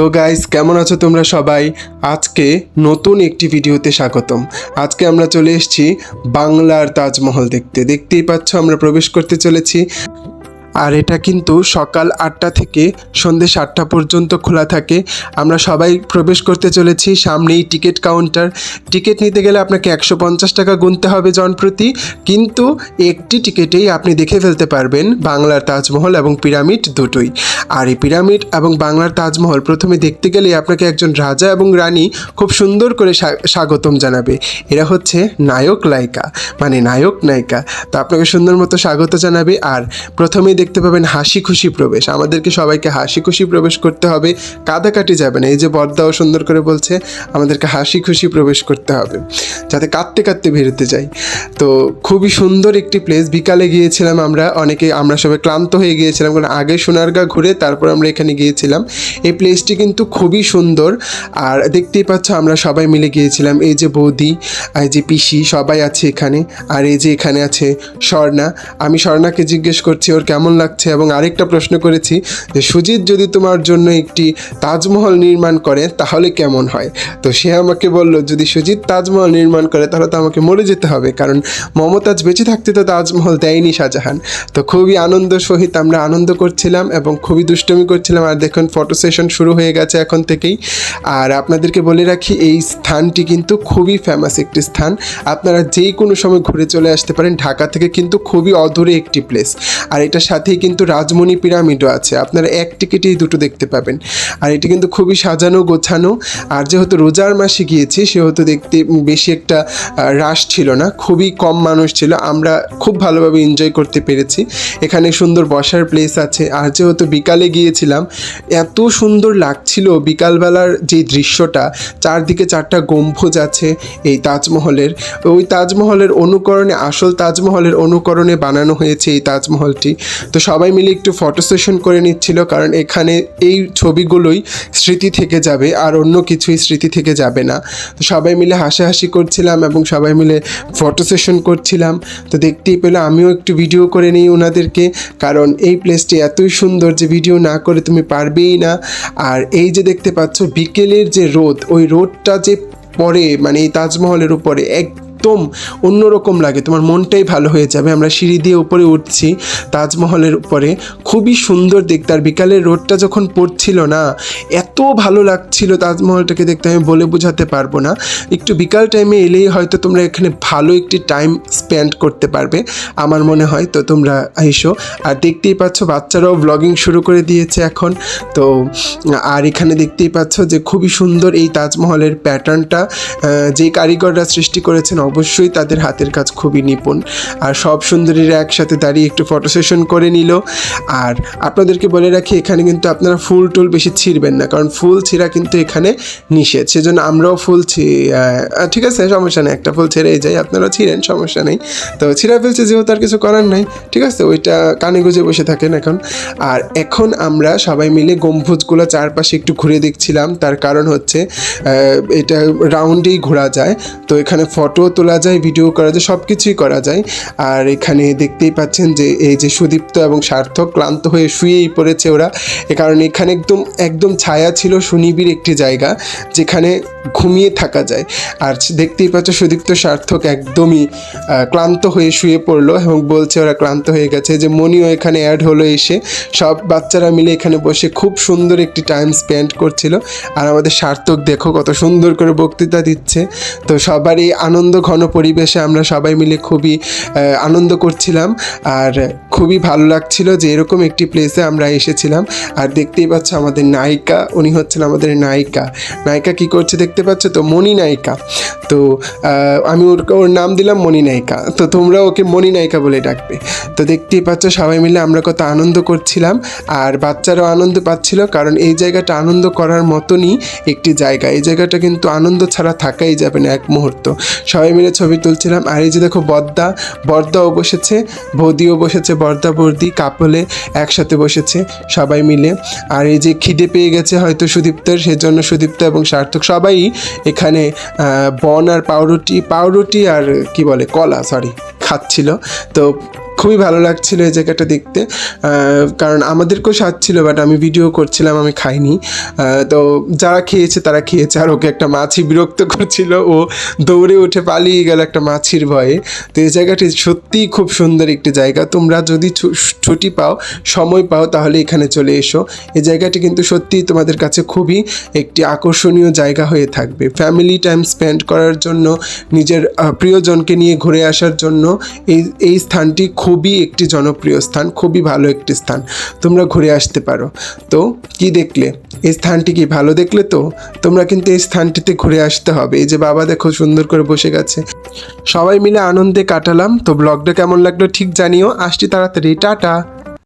তো গাইস, কেমন আছো তোমরা সবাই? আজকে নতুন একটি ভিডিওতে স্বাগতম। আজকে আমরা চলে এসেছি বাংলার তাজমহল দেখতেই পাচ্ছ আমরা প্রবেশ করতে চলেছি। আর এটা কিন্তু সকাল 8টা থেকে সন্ধ্যে 7টা পর্যন্ত খোলা থাকে। আমরা সবাই প্রবেশ করতে চলেছি। সামনেই টিকিট কাউন্টার। টিকিট নিতে গেলে আপনাকে 150 টাকা গুনতে হবে জনপ্রতি, কিন্তু একটি টিকিটেই আপনি দেখে ফেলতে পারবেন বাংলার তাজমহল এবং পিরামিড দুটোই। আর এই পিরামিড এবং বাংলার তাজমহল প্রথমে দেখতে গেলে আপনাকে একজন রাজা এবং রানী খুব সুন্দর করে স্বাগতম জানাবে। এরা হচ্ছে নায়ক নায়িকা। তো আপনাকে সুন্দর মতো স্বাগত জানাবে। আর প্রথমেই দেখতে পাবেন হাসি খুশি প্রবেশ। আমাদেরকে সবাইকে হাসি খুশি প্রবেশ করতে হবে, কাঁদাকাটি যাবে না। এই যে বড়দাও সুন্দর করে বলছে আমাদেরকে হাসি খুশি প্রবেশ করতে হবে, যাতে কাঁদতে কাঁদতে বেরোতে যাই। তো খুবই সুন্দর একটি প্লেস। বিকালে গিয়েছিলাম আমরা সবাই ক্লান্ত হয়ে গিয়েছিলাম, কারণ আগে সোনারগাঁ ঘুরে তারপর আমরা এখানে গিয়েছিলাম। এই প্লেসটি কিন্তু খুবই সুন্দর। আর দেখতেই পাচ্ছ আমরা সবাই মিলে গিয়েছিলাম। এই যে বৌদি, এই যে পিসি, সবাই আছে এখানে। আর এই যে এখানে আছে স্বর্ণা। আমি স্বর্ণাকে জিজ্ঞেস করছি ওর কেমন লাগছে, এবং আরেকটা প্রশ্ন করেছি যে সুজিত যদি তোমার জন্য একটি তাজমহল নির্মাণ করে তাহলে কেমন হয়। তো সে আমাকে বলল যদি সুজিত তাজমহল নির্মাণ করে তাহলে তো আমাকে মরে যেতে হবে, কারণ মমতাজ বেঁচে থাকতে তো তাজমহল দেয়নি শাহজাহান। তো খুবই আনন্দ সহিত আমরা আনন্দ করছিলাম এবং খুবই দুষ্টুমি করছিলাম। আর দেখুন ফটো সেশন শুরু হয়ে গেছে এখন থেকেই। আর আপনাদেরকে বলে রাখি এই স্থানটি কিন্তু খুবই ফেমাস একটি স্থান। আপনারা যেই কোনো সময় ঘুরে চলে আসতে পারেন। ঢাকা থেকে কিন্তু খুবই অদূরে একটি প্লেস। আর এটার সাথেই কিন্তু রাজমণি পিরামিডও আছে। আপনারা এক টিকিটেই দুটো দেখতে পাবেন। আর এটি কিন্তু খুবই সাজানো গোছানো। আর যেহেতু রোজার মাসে গিয়েছি সেহেতু দেখতে বেশি একটা রাশ ছিল না, খুবই কম মানুষ ছিল। আমরা খুব ভালোভাবে এনজয় করতে পেরেছি। এখানে সুন্দর বসার প্লেস আছে। আর যেহেতু বিকালে গিয়েছিলাম, এত সুন্দর লাগছিল বিকালবেলার যে দৃশ্যটা। চারদিকে 4টা গম্বুজ আছে এই তাজমহলের। ওই তাজমহলের অনুকরণে, আসল তাজমহলের অনুকরণে বানানো হয়েছে এই তাজমহলটি। তো সবাই মিলে একটু ফটো সেশন করে নিচ্ছিল, কারণ এখানে এই ছবিগুলোই স্মৃতি থেকে যাবে, আর অন্য কিছুই স্মৃতি থেকে যাবে না। তো সবাই মিলে হাসাহাসি করছিলাম এবং সবাই মিলে ফটো সেশন করছিলাম। তো দেখতেই পেলে আমিও একটু ভিডিও করে নিই ওনাদেরকে, কারণ এই প্লেসটি এতই সুন্দর যে ভিডিও না করে তুমি পারবেই না। আর এই যে দেখতে পাচ্ছ বিকেলের যে রোদ, ওই রোদটা যে পড়ে মানে এই তাজমহলের উপরে একদম অন্যরকম লাগে, তোমার মনটাই ভালো হয়ে যাবে। আমরা সিঁড়ি দিয়ে উপরে উঠছি তাজমহলের উপরে, খুবই সুন্দর দেখতে। আর বিকালের রোদটা যখন পড়ছিল না, এত ভালো লাগছিল তাজমহলটাকে দেখতে, আমি বলে বোঝাতে পারবো না। একটু বিকাল টাইমে এলেই হয়তো তোমরা এখানে ভালো একটি টাইম স্পেন্ড করতে পারবে আমার মনে হয়। তো তোমরা এসো। আর দেখতেই পাচ্ছ বাচ্চারাও ব্লগিং শুরু করে দিয়েছে এখন। তো আর এখানে দেখতেই পাচ্ছ যে খুবই সুন্দর এই তাজমহলের প্যাটার্নটা যেই কারিগররা সৃষ্টি করেছেন অবশ্যই তাদের হাতের কাজ খুবই নিপুণ। আর সব সুন্দরীরা একসাথে দাঁড়িয়ে একটু ফটো সেশন করে নিল। আর আপনাদেরকে বলে রাখি এখানে কিন্তু আপনারা ফুল টুল বেশি ছিঁড়বেন না, কারণ ফুল ছিঁড়া কিন্তু এখানে নিষেধ। সেজন্য আমরাও ফুল ঠিক আছে, সমস্যা নেই, একটা ফুল ছেড়েই যাই, আপনারাও ছিঁড়েন, সমস্যা নেই। তো ছিঁড়া ফেলছে যেহেতু আর কিছু করার নাই, ঠিক আছে, ওইটা কানে গুঁজে বসে থাকেন এখন। আর এখন আমরা সবাই মিলে গম্বুজগুলো চারপাশে একটু ঘুরে দেখছিলাম। তার কারণ হচ্ছে এটা রাউন্ডেই ঘোরা যায়, তো এখানে ফটো তোলা যায়, ভিডিও করা যায়, সব কিছুই করা যায়। আর এখানে দেখতেই পাচ্ছেন যে এই যে সুদীপ্ত এবং সার্থক ক্লান্ত হয়ে শুয়েই পড়েছে ওরা, এ কারণে এখানে একদম ছায়া ছিল, সুনিবিড় একটি জায়গা যেখানে ঘুমিয়ে থাকা যায়। আর দেখতেই পাচ্ছ সুদীপ্ত সার্থক একদমই ক্লান্ত হয়ে শুয়ে পড়লো এবং বলছে ওরা ক্লান্ত হয়ে গেছে। যে মনিও এখানে অ্যাড হলো এসে, সব বাচ্চারা মিলে এখানে বসে খুব সুন্দর একটি টাইম স্পেন্ড করছিল। আর আমাদের সার্থক দেখো কত সুন্দর করে বক্তৃতা দিচ্ছে। তো সবারই আনন্দ ঘন পরিবেশে আমরা সবাই মিলে খুবই আনন্দ করছিলাম। আর খুবই ভালো লাগছিল যে এরকম একটি প্লেসে আমরা এসেছিলাম। আর দেখতেই পাচ্ছ আমাদের নায়িকা, উনি হচ্ছেন আমাদের নায়িকা কি করছে দেখতে পাচ্ছ তো, মণি নায়িকা। তো আমি ওর নাম দিলাম মণি নায়িকা, তো তোমরা ওকে মণি নায়িকা বলে ডাকবে। তো দেখতেই পাচ্ছ সবাই মিলে আমরা কত আনন্দ করছিলাম। আর বাচ্চারাও আনন্দ পাচ্ছিল, কারণ এই জায়গাটা আনন্দ করার মতনই একটি জায়গা। এই জায়গাটা কিন্তু আনন্দ ছাড়া থাকাই যাবে না এক মুহূর্ত। সবাই মিলে ছবি তুলছিলাম। আর এই যে দেখো বর্দাও বসেছে, বৌদিও বসেছে, বর্দি কাপলে একসাথে বসেছে সবাই মিলে। আর এই যে খিদে পেয়ে গেছে হয়তো সুদীপ্তের, সেজন্য সুদীপ্ত এবং সার্থক সবাই এখানে বন আর পাউরুটি আর কি বলে কলা খাচ্ছিল। তো খুবই ভালো লাগছিল এই জায়গাটা দেখতে, কারণ আমাদেরকেও স্বাদ ছিল, বাট আমি ভিডিও করছিলাম, আমি খাইনি। তো যারা খেয়েছে তারা খেয়েছে, আর ওকে একটা মাছি বিরক্ত করছিল, ও দৌড়ে উঠে পালিয়ে গেল একটা মাছির ভয়ে। তো এই জায়গাটি সত্যিই খুব সুন্দর একটি জায়গা। তোমরা যদি ছুটি পাও, সময় পাও, তাহলে এখানে চলে এসো। এই জায়গাটি কিন্তু সত্যিই তোমাদের কাছে খুবই একটি আকর্ষণীয় জায়গা হয়ে থাকবে। ফ্যামিলি টাইম স্পেন্ড করার জন্য, নিজের প্রিয়জনকে নিয়ে ঘুরে আসার জন্য এই স্থানটি খুবই একটি জনপ্রিয় স্থান, খুবই ভালো একটি স্থান, তোমরা ঘুরে আসতে পারো। তো কি দেখলে, এই স্থানটি কি ভালো দেখলে? তো তোমরা কিন্তু এই স্থানটিতে ঘুরে আসতে হবে। এই যে বাবা দেখো সুন্দর করে বসে গেছে, সবাই মিলে আনন্দে কাটালাম। তো ব্লগটা কেমন লাগলো ঠিক জানিও। আসছি তাড়াতাড়ি, টাটা।